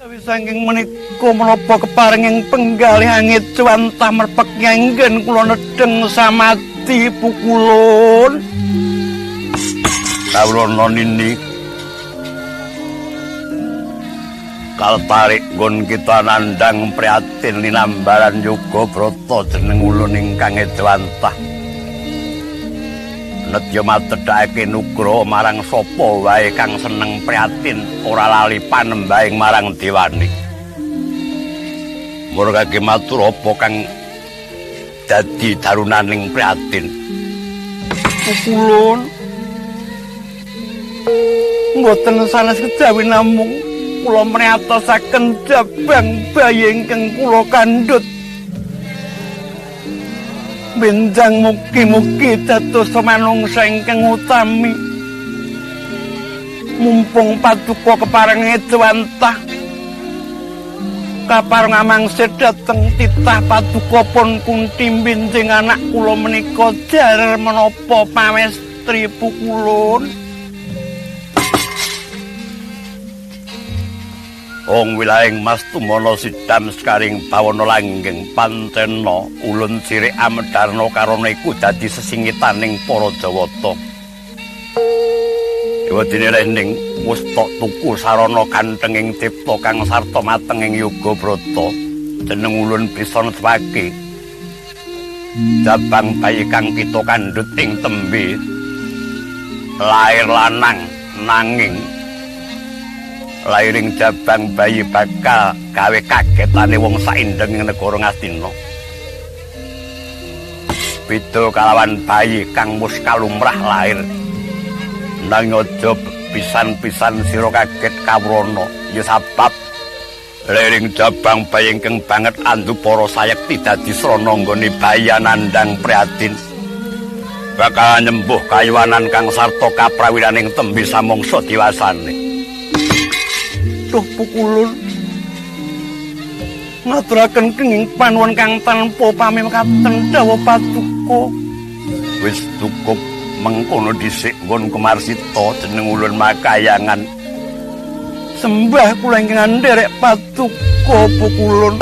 Saking menika menapa keparenging penggalih angit cuwantah merpek ngenggen kula nedeng samati pukulun. Kawula nini kaltarik nggon kita nandhang prihatin linambaran yoga brata jeneng ulun ingkang edwantah. Nedya matedhake nugraha marang sapa wae kang seneng prihatin ora lali panembahing marang dewane. Murgake matur apa kang dadi darunaning prihatin. Pukulun mboten sanes kejawi namung kula mriyatosaken jabang bayi ingkang kula kandhut. Benjang mugi-mugi dados manungsa ingkang utami. Mumpung paduka kepareng edwantah kapareng amangse dhateng titah paduka pun Kunti benjing anak kula menika jarer menapa pamestri pukulun. Ong wilayahing Mas Tumana sidam sekaring bawana langgeng pantena ulun cirik amedarna karana iku dadi sesingitaning para Jawata. Ewadene rening wis tok tuku sarana kantenging cipta kang sarta matenging yoga brata jeneng ulun bisa netepake. Jabang bayi kang kita kandhut ing tembe lair lanang nanging lairing jabang bayi bakal gawe kagetane wong saindeng ing negara Ngastina. Beda kalawan bayi kang wis kalumrah lair. Nanging aja pisan-pisan sira kaget kawrana, ya sabab lairing jabang bayi ingkang banget andu para sayekti dadi srana nggone bayi nandhang prihatin. Bakal nyembuh kayuwanan kang sarta kaprawiraning tembe samangsa diwasane. Pukulun ngaturaken kenging panuwun kang tanpa pamekaten dawa paduka. Wis cukup mengkono dhisik nggon Kemarsita jeneng ulun makayangan. Sembah kula ingkang nderek paduka pukulun.